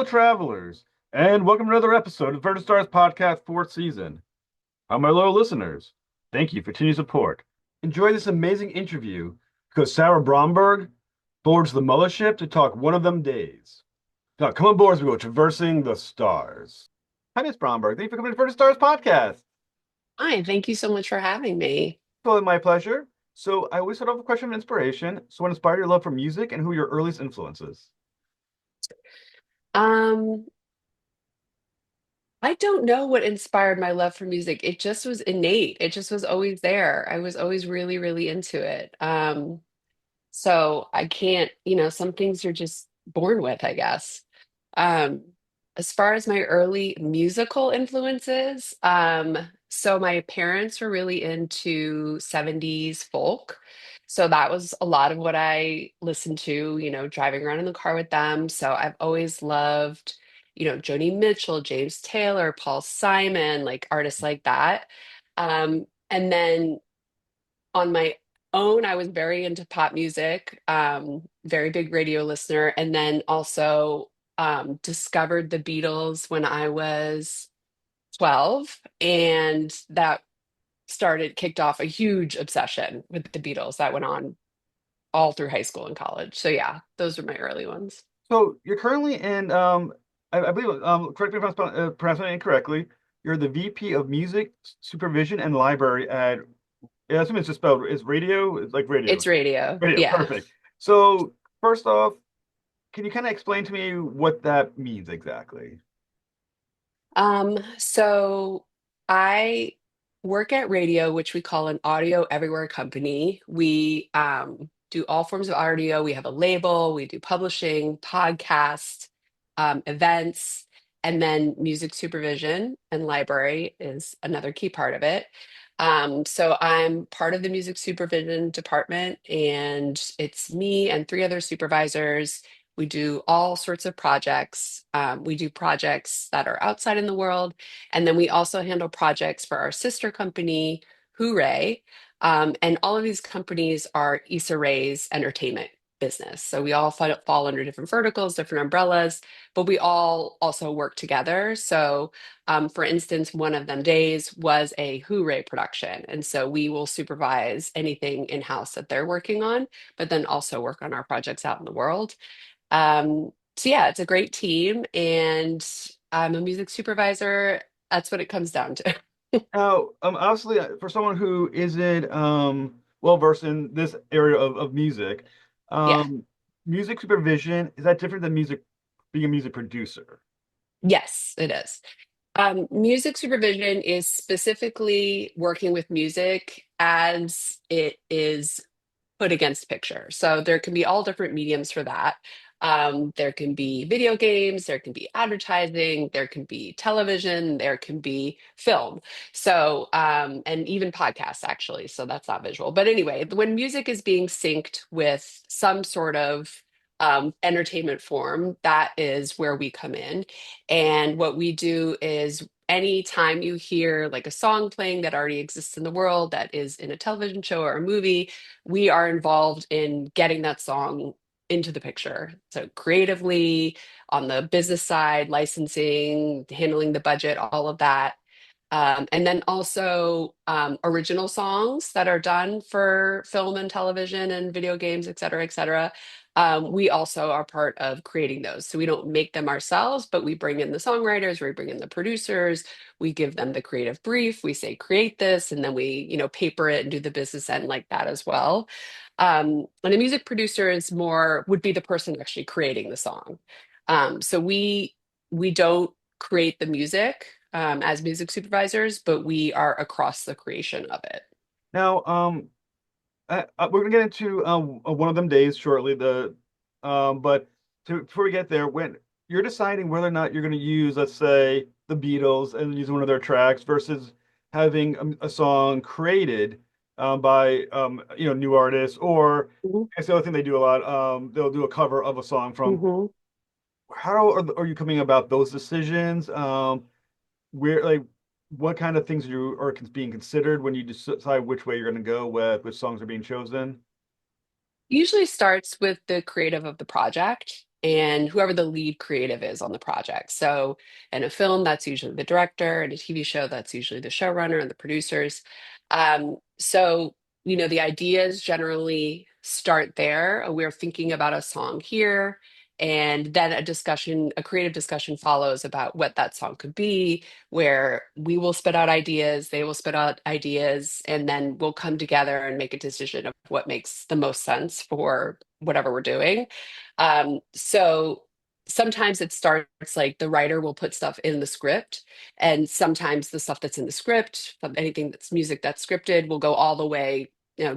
travelers, and welcome to another episode of Vertical Stars Podcast 4th season. My loyal listeners, thank you for continued support. Enjoy this amazing interview because Sarah Bromberg boards the mothership to talk one of them days. Now, come on board as we go traversing the stars. Hi, Miss Bromberg. Thank you for coming to Vertical Stars Podcast. Hi, thank you so much for having me. Totally my pleasure. So, I always start off with a question of inspiration. So, what inspired your love for music and who are your earliest influences? Um, I don't know what inspired my love for music. It just was innate. It just was always there. I was always really, really into it. So I can't, some things you're just born with, I guess. Um, as far as my early musical influences, so my parents were really into 70s folk. So that was a lot of what I listened to, driving around in the car with them. So I've always loved, Joni Mitchell, James Taylor, Paul Simon, like artists like that. And then on my own, I was very into pop music, very big radio listener, and then also discovered the Beatles when I was 12, and that kicked off a huge obsession with the Beatles that went on all through high school and college. So yeah, those are my early ones. So, you're currently in, I believe, correct me if I'm pronouncing it incorrectly. You're the VP of Music Supervision and Library at, yeah, I assume it's just spelled, is radio, it's like radio. It's radio. Radio, Yeah. perfect. So, first off, can you kind of explain to me what that means exactly? So I work at radio, which we call an audio everywhere company. We do all forms of audio. We have a label, we do publishing, podcasts, events, and then music supervision and library is another key part of it. So I'm part of the music supervision department, and it's me and three other supervisors. We do all sorts of projects. We do projects that are outside in the world. And then we also handle projects for our sister company, Hooray. And all of these companies are Issa Rae's entertainment business. So we all fall under different verticals, different umbrellas, but we all also work together. So, for instance, one of them days was a Hooray production. And so we will supervise anything in-house that they're working on, but then also work on our projects out in the world. So yeah, it's a great team, and I'm a music supervisor. That's what it comes down to. Now, obviously, for someone who isn't well versed in this area of music, Yeah. um, music supervision, is that different than being a music producer? Yes, it is. Music supervision is specifically working with music as it is put against picture. So there can be all different mediums for that. There can be video games, there can be advertising, there can be television, there can be film. So, and even podcasts, actually. So that's not visual. But anyway, when music is being synced with some sort of entertainment form, that is where we come in. And what we do is anytime you hear like a song playing that already exists in the world that is in a television show or a movie, we are involved in getting that song into the picture. So creatively, on the business side, licensing, handling the budget, all of that. And then also original songs that are done for film and television and video games, et cetera, et cetera. We also are part of creating those. So we don't make them ourselves, but we bring in the songwriters, we bring in the producers, we give them the creative brief, we say, create this, and then we, paper it and do the business end like that as well. And a music producer is more, would be the person actually creating the song. So we don't create the music as music supervisors, but we are across the creation of it. Now, we're gonna get into one of them days shortly. But before we get there, when you're deciding whether or not you're gonna use, let's say, the Beatles and using one of their tracks versus having a song created by new artists, or Mhm. it's the other thing they do a lot. They'll do a cover of a song from. Mhm. How are you coming about those decisions? Where like what kind of things are being considered when you decide which way you're going to go with which songs are being chosen? Usually starts with the creative of the project. and whoever the lead creative is on the project. So in a film, that's usually the director, and a TV show, that's usually the showrunner and the producers. So, the ideas generally start there. We're thinking about a song here, and then a creative discussion follows about what that song could be, where we will spit out ideas, they will spit out ideas, and then we'll come together and make a decision of what makes the most sense for whatever we're doing. So sometimes it starts like the writer will put stuff in the script, and sometimes the stuff that's in the script, anything that's music that's scripted, will go all the way,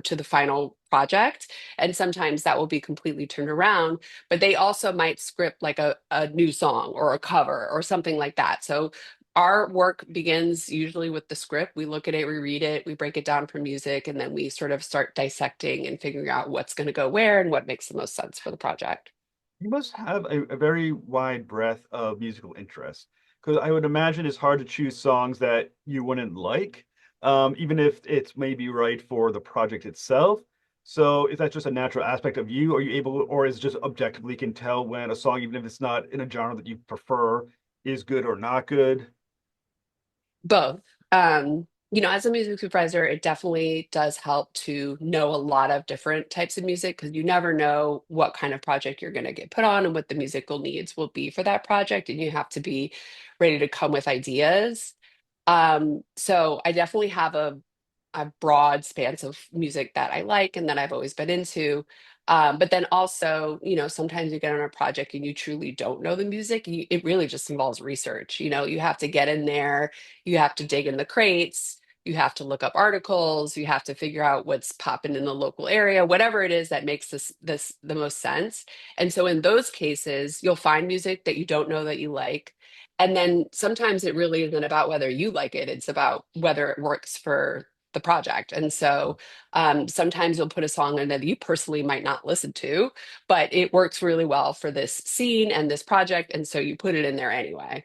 to the final project. And sometimes that will be completely turned around, but they also might script like a new song or a cover or something like that. So our work begins usually with the script. We look at it, we read it, we break it down for music, and then we sort of start dissecting and figuring out what's going to go where and what makes the most sense for the project. You must have a very wide breadth of musical interests, because I would imagine it's hard to choose songs that you wouldn't like, even if it's maybe right for the project itself. So is that just a natural aspect of you? Are you able, or is it just objectively can tell when a song, even if it's not in a genre that you prefer, is good or not good? Both. As a music supervisor, it definitely does help to know a lot of different types of music, because you never know what kind of project you're going to get put on and what the musical needs will be for that project. And you have to be ready to come with ideas. So I definitely have a broad spans of music that I like and that I've always been into. But then also, sometimes you get on a project and you truly don't know the music. It really just involves research. You have to get in there, you have to dig in the crates, you have to look up articles, you have to figure out what's popping in the local area, whatever it is that makes this the most sense. And so in those cases, you'll find music that you don't know that you like. And then sometimes it really isn't about whether you like it, it's about whether it works for the project. And so sometimes you'll put a song in that you personally might not listen to, but it works really well for this scene and this project. And so you put it in there anyway.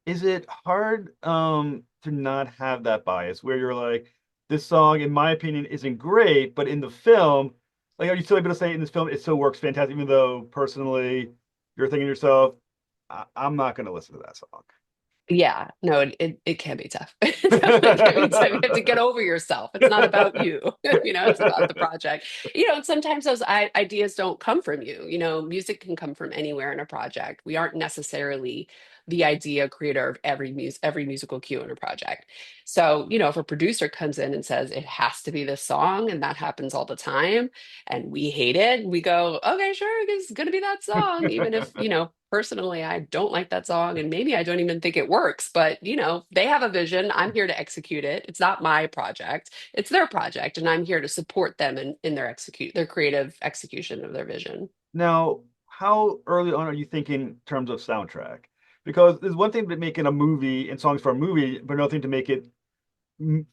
Is it hard to not have that bias where you're like, this song, in my opinion, isn't great, but in the film, like, are you still able to say in this film it still works fantastic, even though personally you're thinking to yourself, I'm not going to listen to that song. Yeah, no, it can be tough. It definitely can be tough. You have to get over yourself. It's not about you, it's about the project. And sometimes those ideas don't come from you. Music can come from anywhere in a project. We aren't necessarily the idea creator of every musical cue in a project. So, if a producer comes in and says it has to be this song, and that happens all the time, and we hate it, we go, okay, sure, it's gonna be that song, even if, personally, I don't like that song, and maybe I don't even think it works, but they have a vision. I'm here to execute it. It's not my project, it's their project, and I'm here to support them in their creative execution of their vision. Now, how early on are you thinking in terms of soundtrack? Because there's one thing to making a movie and songs for a movie, but another thing to make it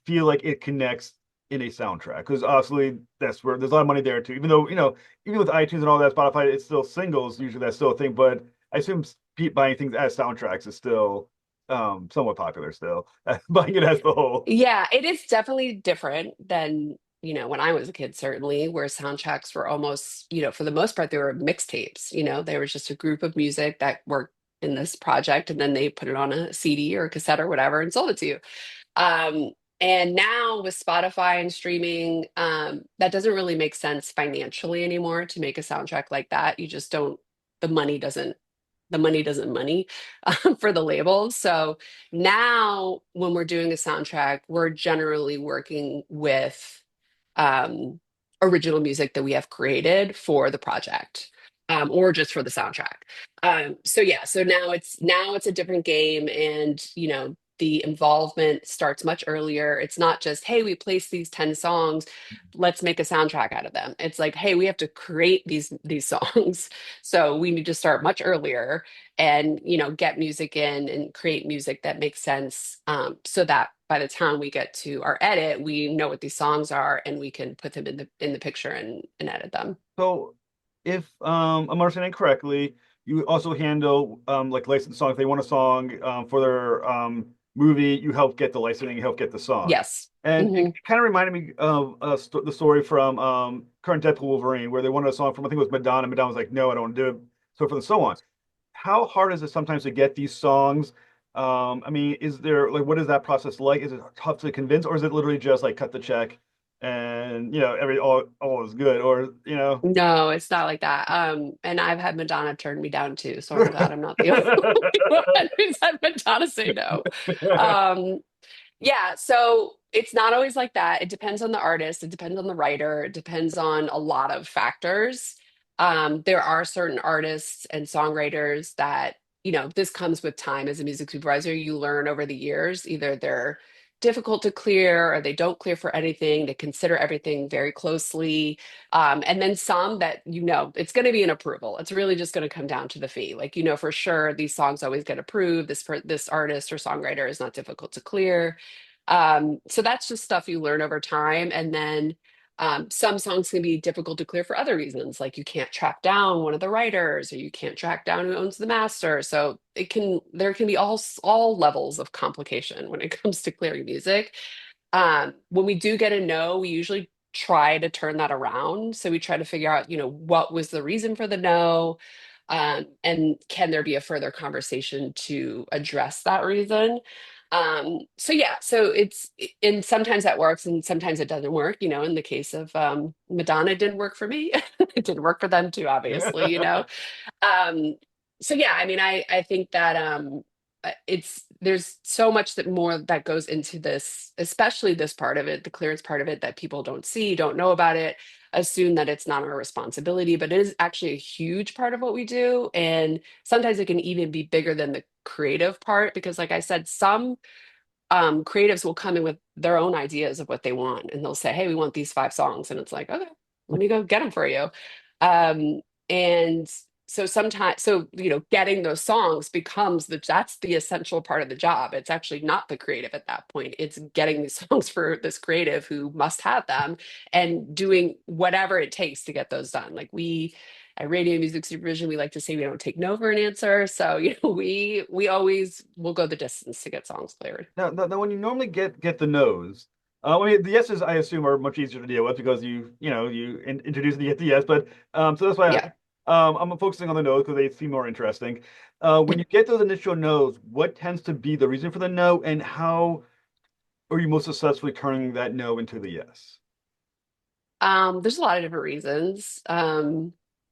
feel like it connects in a soundtrack. Because obviously that's where there's a lot of money there too. Even though, even with iTunes and all that, Spotify, it's still singles. Usually that's still a thing. But I assume buying things as soundtracks is still somewhat popular still. Buying it as the whole. Yeah, it is definitely different than, when I was a kid, certainly, where soundtracks were almost, for the most part, they were mixtapes. They were just a group of music that worked in this project, and then they put it on a CD or a cassette or whatever and sold it to you. Um, and now with Spotify and streaming, that doesn't really make sense financially anymore to make a soundtrack like that. You just don't, the money doesn't, the money doesn't money for the labels. So now when we're doing a soundtrack, we're generally working with um, original music that we have created for the project. Or just for the soundtrack. So yeah, so now it's a different game, and the involvement starts much earlier. It's not just, hey, we placed these 10 songs, let's make a soundtrack out of them. It's like, hey, we have to create these songs. So we need to start much earlier and get music in and create music that makes sense, so that by the time we get to our edit, we know what these songs are and we can put them in the picture and edit them. So if I'm understanding correctly, you also handle like licensed songs. If they want a song for their movie, you help get the licensing, you help get the song. Yes. And it Hmm. kind of reminded me of the story from current Deadpool Wolverine, where they wanted a song from, I think it was Madonna. Madonna was like, no, I don't want to do it. so forth and so on. How hard is it sometimes to get these songs? I mean, is there like what is that process like? Is it tough to convince, or is it literally just like cut the check and every all is good, or No, it's not like that. And I've had Madonna turn me down too, so I'm glad I'm not the only one who's had Madonna say no. Um, yeah, so it's not always like that. It depends on the artist, it depends on the writer, it depends on a lot of factors. There are certain artists and songwriters that, this comes with time as a music supervisor. You learn over the years, either they're difficult to clear or they don't clear for anything. They consider everything very closely. And then some that, it's going to be an approval. It's really just going to come down to the fee. Like, for sure, these songs always get approved. This artist or songwriter is not difficult to clear. So that's just stuff you learn over time. And then some songs can be difficult to clear for other reasons, like you can't track down one of the writers or you can't track down who owns the master. So there can be all levels of complication when it comes to clearing music. When we do get a no, we usually try to turn that around. So we try to figure out, what was the reason for the no? And can there be a further conversation to address that reason? So yeah, and sometimes that works and sometimes it doesn't work. In the case of Madonna, it didn't work for me. It didn't work for them too, obviously. Um, so yeah, I mean, I think that there's so much that more that goes into this, especially this part of it, the clearance part of it, that people don't see, don't know about it, assume that it's not our responsibility, but it is actually a huge part of what we do. And sometimes it can even be bigger than the creative part, because like I said, some creatives will come in with their own ideas of what they want and they'll say, hey, we want these 5 songs, and it's like, okay, let me go get them for you. And so sometimes, getting those songs becomes that's the essential part of the job. It's actually not the creative at that point, it's getting these songs for this creative who must have them and doing whatever it takes to get those done. Like we at radio music supervision, we like to say we don't take no for an answer. So we always will go the distance to get songs cleared. now when you normally get the no's, I mean the yeses I assume are much easier to deal with because you introduce and you get the yes, but so that's why Yeah. I'm focusing on the no's because they seem more interesting. When you get those initial no's, what tends to be the reason for the no, and how are you most successfully turning that no into the yes? There's a lot of different reasons.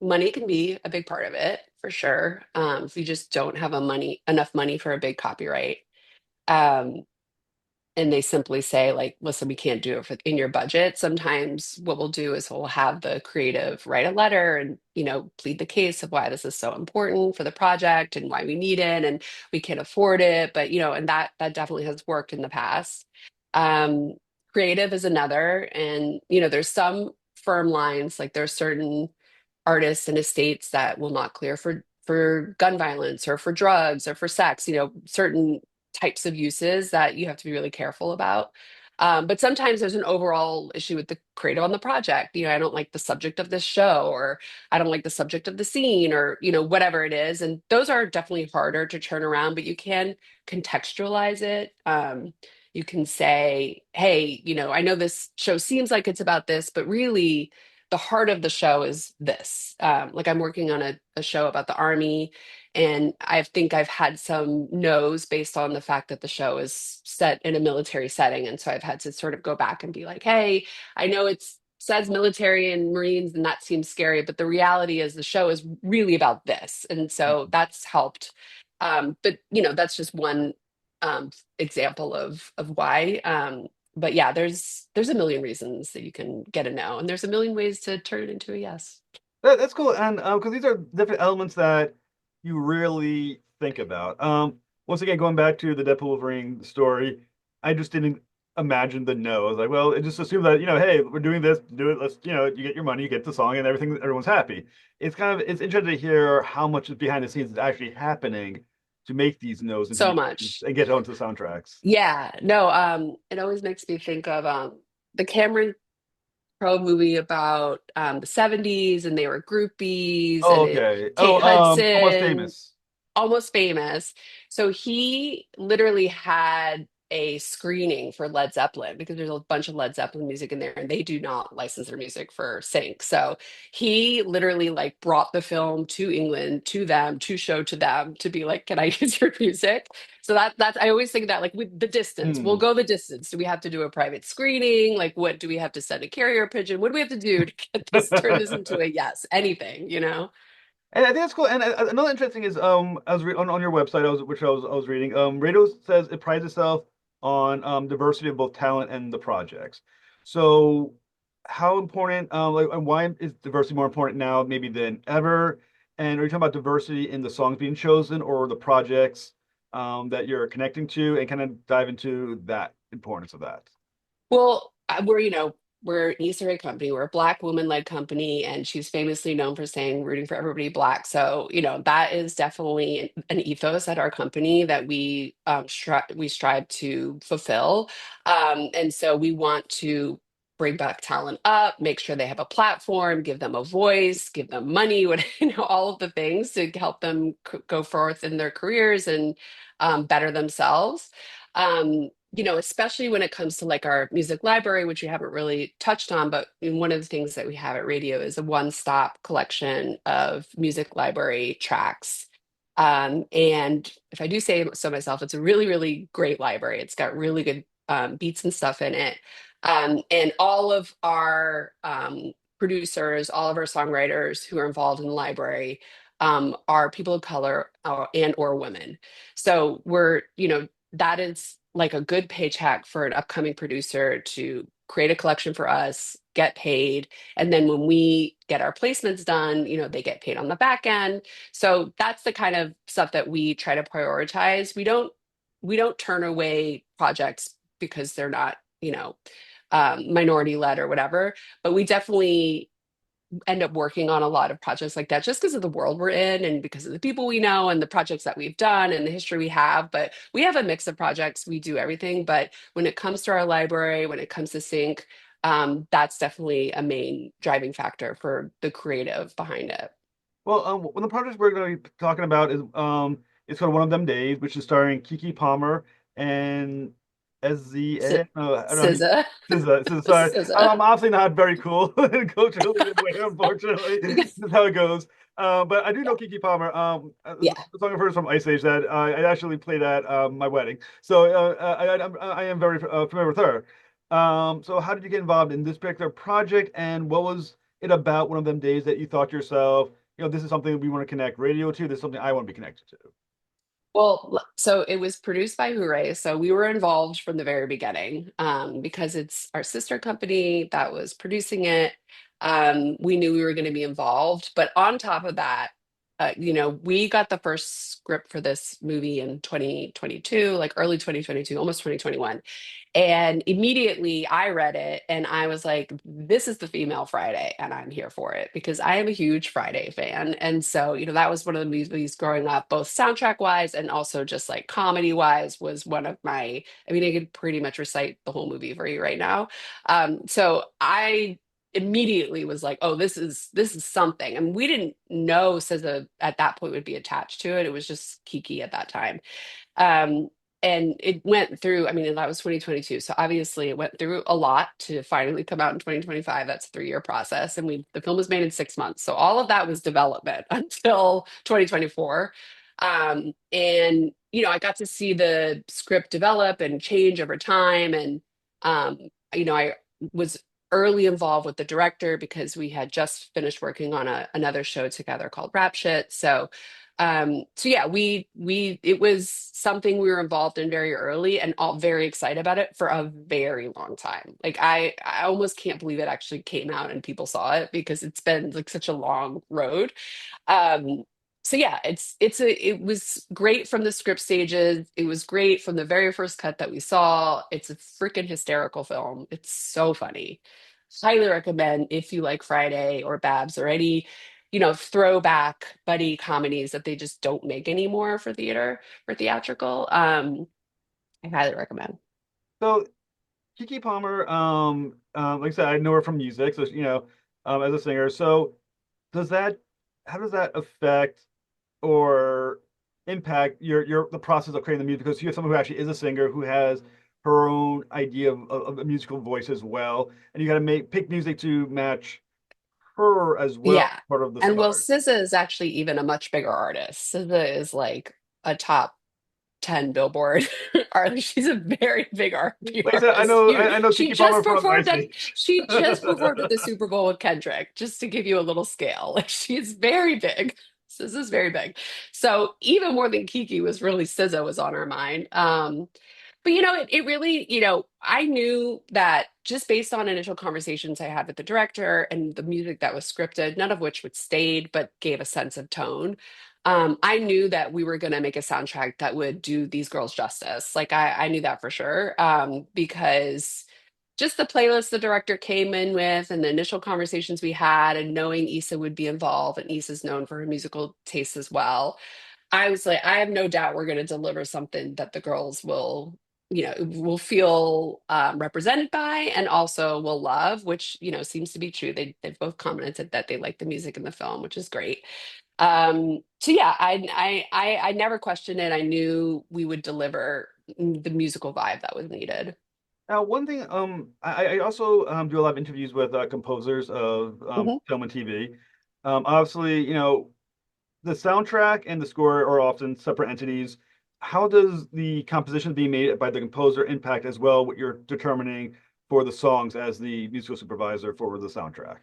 Money can be a big part of it for sure. If you just don't have enough money for a big copyright. Um, and they simply say like, listen, we can't do it in your budget. Sometimes what we'll do is we'll have the creative write a letter and plead the case of why this is so important for the project and why we need it and we can't afford it, but and that definitely has worked in the past. um Creative is another, and there's some firm lines, like there's certain artists and estates that will not clear for gun violence or for drugs or for sex, certain types of uses that you have to be really careful about. But sometimes there's an overall issue with the creative on the project. I don't like the subject of this show, or I don't like the subject of the scene, or whatever it is. And those are definitely harder to turn around, but you can contextualize it. You can say, hey, I know this show seems like it's about this, but really the heart of the show is this. Like I'm working on a show about the army, and I think I've had some no's based on the fact that the show is set in a military setting. And so I've had to sort of go back and be like, hey, I know it's says military and Marines, and that seems scary, but the reality is the show is really about this. And so that's helped. But that's just one example of why. But yeah, there's a million reasons that you can get a no, and there's a million ways to turn it into a yes. That's cool, and because these are different elements that you really think about. Once again, going back to the Deadpool Wolverine story, I just didn't imagine the no. I was like, well, it just assumed that hey, we're doing this, do it. Let's you get your money, you get the song, and everything. Everyone's happy. It's interesting to hear how much is behind the scenes is actually happening to make these no's into So yeses much. and get onto the soundtracks. Yeah, no, it always makes me think of the Cameron Crowe movie about the 70s, and they were groupies, Oh, and okay. Kate Almost Hudson, famous. Almost Famous. So he literally had a screening for Led Zeppelin because there's a bunch of Led Zeppelin music in there and they do not license their music for sync. So he literally like brought the film to England to them to show to them to be like, can I use your music? So that's I always think that like with the distance, we'll Hmm. go the distance. Do we have to do a private screening? Like what do we have to send a carrier pigeon? What do we have to do to get this turn this into a yes? Anything, you know? And I think that's cool. And another interesting is I was on your website I was reading radio says it prides itself on diversity of both talent and the projects. So how important like and why is diversity more important now maybe than ever? And are you talking about diversity in the songs being chosen or the projects that you're connecting to and kind of dive into that importance of that? Well, we're an Easter egg company. We're a Black woman-led company, and she's famously known for saying rooting for everybody Black. So, that is definitely an ethos at our company that we strive to fulfill. And so we want to bring back talent up, make sure they have a platform, give them a voice, give them money, all of the things to help them go forth in their careers and better themselves. Especially when it comes to like our music library, which we haven't really touched on, but one of the things that we have at radio is a one-stop collection of music library tracks. And if I do say so myself, it's a really, really great library. It's got really good beats and stuff in it. And all of our producers, all of our songwriters who are involved in the library are people of color and or women. So that is like a good paycheck for an upcoming producer to create a collection for us, get paid, and then when we get our placements done, they get paid on the back end. So that's the kind of stuff that we try to prioritize. We don't turn away projects because they're not, minority led or whatever, but we definitely end up working on a lot of projects like that just because of the world we're in and because of the people we know and the projects that we've done and the history we have. But we have a mix of projects. We do everything. But when it comes to our library, when it comes to sync, that's definitely a main driving factor for the creative behind it. Well, one of the projects we're going to be talking about is it's called One of Them Days, which is starring Keke Palmer and S- SZA. I don't know. SZA. SZA. Sorry, SZA. I'm obviously not very cool culturally aware, unfortunately. This is how it goes. But I do know Keke Palmer. Yeah. The song I've heard is from Ice Age that I actually played at my wedding, so I am very familiar with her. So how did you get involved in this particular project, and what was it about one of them days that you thought to yourself, this is something we want to connect radio to. This is something I want to be connected to. Well, so it was produced by Hooray. So we were involved from the very beginning because it's our sister company that was producing it. We knew we were going to be involved. But on top of that, we got the first script for this movie in 2022, like early 2022, almost 2021. And immediately I read it and I was like, this is the female Friday, and I'm here for it because I am a huge Friday fan. And so, that was one of the movies growing up, both soundtrack wise and also just like comedy wise, was one of I mean, I could pretty much recite the whole movie for you right now. So I immediately was like, oh, this is something. And we didn't know SZA at that point would be attached to it. It was just Kiki at that time. Um, and it went through, I mean, that was 2022. So obviously it went through a lot to finally come out in 2025. That's a 3-year process. And the film was made in 6 months. So all of that was development until 2024. And, I got to see the script develop and change over time. And, I was early involved with the director because we had just finished working on another show together called Rap Shit. So yeah, we it was something we were involved in very early and all very excited about it for a very long time. Like I almost can't believe it actually came out and people saw it because it's been like such a long road. Um, so yeah, it was great from the script stages. It was great from the very first cut that we saw. It's a freaking hysterical film. It's so funny. Highly recommend if you like Friday or Babs or any, throwback buddy comedies that they just don't make anymore for theatrical. I highly recommend. So Keke Palmer, like I said, I know her from music, so as a singer. So does that, how does that affect or impact the process of creating the music? Because you're someone who actually is a singer who has her own idea of a musical voice as well, and you got to make pick music to match her as well, Yeah. part of the And well, start. SZA is actually even a much bigger artist. SZA is like a top 10 Billboard artist. She's a very big R&B Like I said, artist. I know She Keke Palmer just from performed Ice at Age. she just performed at the Super Bowl with Kendrick, just to give you a little scale. Like she's very big. SZA's very big. So even more than Kiki was really SZA was on our mind. But it really, I knew that just based on initial conversations I had with the director and the music that was scripted, none of which would stayed, but gave a sense of tone. I knew that we were going to make a soundtrack that would do these girls justice. Like I knew that for sure, because just the playlist the director came in with and the initial conversations we had, and knowing Issa would be involved, and Issa's known for her musical taste as well. I was like, I have no doubt we're going to deliver something that the girls will feel represented by and also will love, which seems to be true. They've both commented that they like the music in the film, which is great. So yeah, I never questioned it. I knew we would deliver the musical vibe that was needed. Now, one thing, I also do a lot of interviews with composers of Mhm. film and TV. Obviously, the soundtrack and the score are often separate entities. How does the composition being made by the composer impact as well what you're determining for the songs as the musical supervisor for the soundtrack?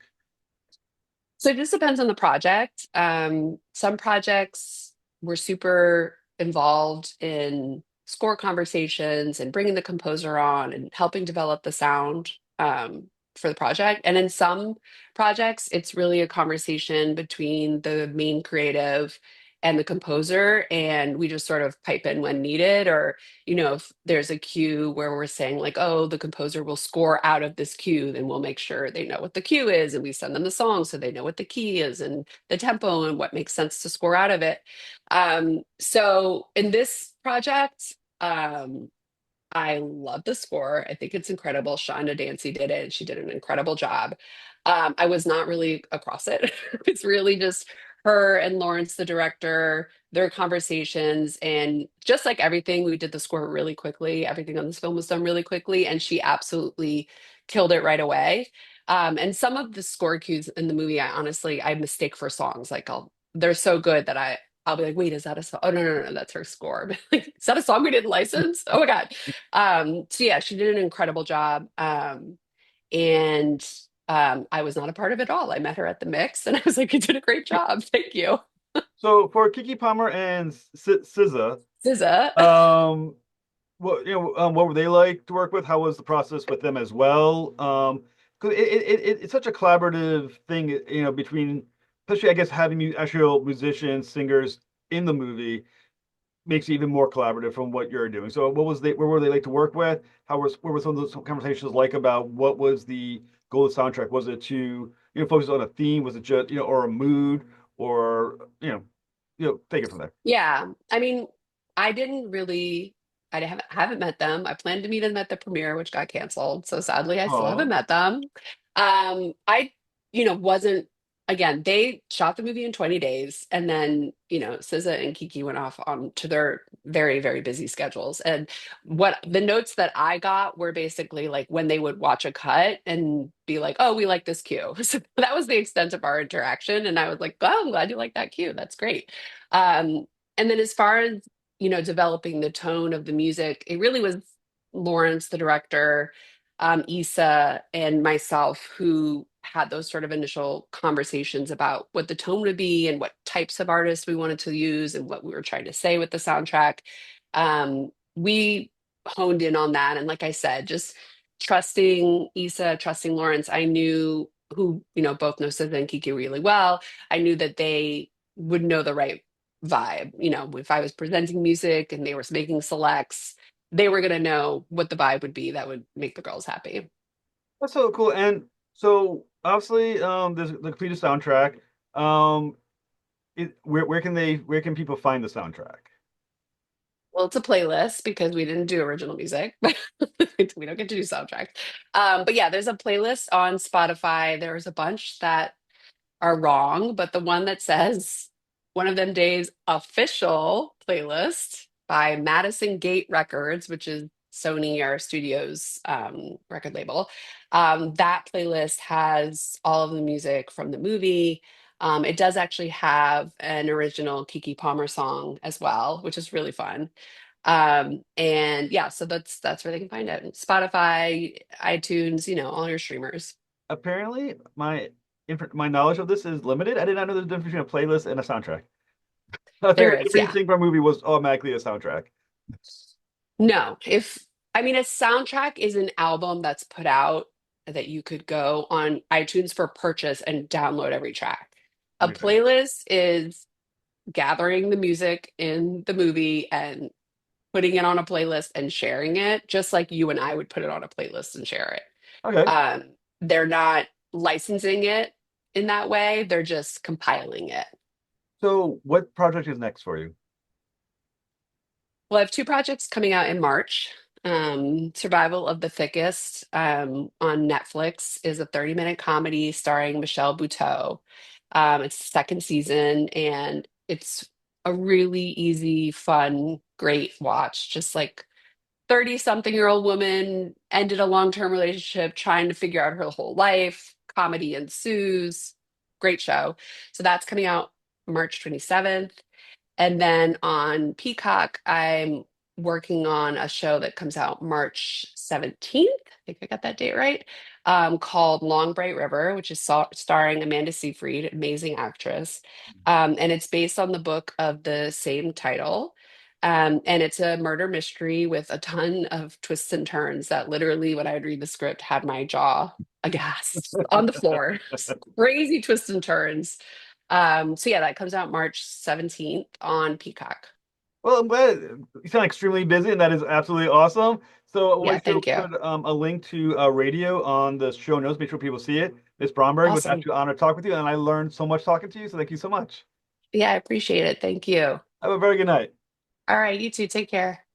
So it just depends on the project. Some projects were super involved in score conversations and bringing the composer on and helping develop the sound for the project. And in some projects, it's really a conversation between the main creative and the composer, and we just sort of pipe in when needed, or if there's a cue where we're saying like, oh, the composer will score out of this cue, then we'll make sure they know what the cue is and we send them the song so they know what the key is and the tempo and what makes sense to score out of it. So in this project, I love the score. I think it's incredible. Shonda Dancy did it, and she did an incredible job. I was not really across it. It's really just her and Lawrence, the director, their conversations. And just like everything, we did the score really quickly. Everything on this film was done really quickly, and she absolutely killed it right away. And some of the score cues in the movie, I mistake for songs. Like they're so good that I'll be like, wait, is that a song? Oh no, no, no, that's her score. Like, is that a song we didn't license? Oh my God. So yeah, she did an incredible job. And I was not a part of it all. I met her at the mix and I was like, you did a great job. Thank you. So for Keke Palmer and SZA, SZA. um, what were they like to work with? How was the process with them as well? 'Cause it's such a collaborative thing, between, especially I guess having actual musicians, singers in the movie makes it even more collaborative from what you're doing. So what were they like to work with? What were some of those conversations like about what was the goal of the soundtrack? Was it to, focus on a theme? Was it just, or a mood, or, take it from there. Yeah. I mean, I didn't really, I haven't met them. I planned to meet them at the premiere, which got canceled. So sadly, I still haven't Oh, met them. I, wasn't, again, they shot the movie in 20 days and then, SZA and Kiki went off on to their very, very busy schedules. And what the notes that I got were basically like when they would watch a cut and be like, oh, we like this cue. So that was the extent of our interaction. And I was like, oh, I'm glad you like that cue. That's great. Um, and then as far as, developing the tone of the music, it really was Lawrence, the director, Issa, and myself who had those sort of initial conversations about what the tone would be and what types of artists we wanted to use and what we were trying to say with the soundtrack. We honed in on that. And like I said, just trusting Issa, trusting Lawrence, I knew who, both know SZA and Kiki really well. I knew that they would know the right vibe. If I was presenting music and they were making selects, they were going to know what the vibe would be that would make the girls happy. that's so cool. And so obviously, there's the completed soundtrack. Um, where can people find the soundtrack? Well, it's a playlist because we didn't do original music. We don't get to do soundtracks. But yeah, there's a playlist on Spotify. There's a bunch that are wrong, but the one that says One of Them Days official playlist by Madison Gate Records, which is Sony or Studios record label. That playlist has all of the music from the movie. It does actually have an original Keke Palmer song as well, which is really fun. And yeah, so that's where they can find it. Spotify, iTunes, all your streamers. Apparently, my knowledge of this is limited. I did not know there's a difference between a playlist and a soundtrack. I There figured is, yeah. everything from a movie was automatically a soundtrack. No, if I mean a soundtrack is an album that's put out that you could go on iTunes for purchase and download every track. A Okay. playlist is gathering the music in the movie and putting it on a playlist and sharing it, just like you and I would put it on a playlist and share it. Okay. They're not licensing it in that way, they're just compiling it. So, what project is next for you? Well, I have two projects coming out in March. Survival of the Thickest on Netflix is a 30-minute comedy starring Michelle Buteau. It's the second season, and it's a really easy, fun, great watch. Just like 30-something-year-old woman ended a long-term relationship trying to figure out her whole life. Comedy ensues. Great show. So that's coming out March 27th. And then on Peacock, I'm working on a show that comes out March 17th. I think I got that date right. Called Long Bright River, which is starring Amanda Seyfried, amazing actress. And it's based on the book of the same title. And it's a murder mystery with a ton of twists and turns that literally, when I would read the script, had my jaw aghast on the floor. Crazy twists and turns. So yeah, that comes out March 17th on Peacock. Well, I'm glad you sound extremely busy, and that is absolutely awesome. So I'll Yeah, make sure to thank you. put a link to radio on the show notes. Make sure people see it. Miss Bromberg, it was Awesome. actually an honor to talk with you, and I learned so much talking to you. So thank you so much. Yeah, I appreciate it. Thank you. Have a very good night. All right, you too. Take care.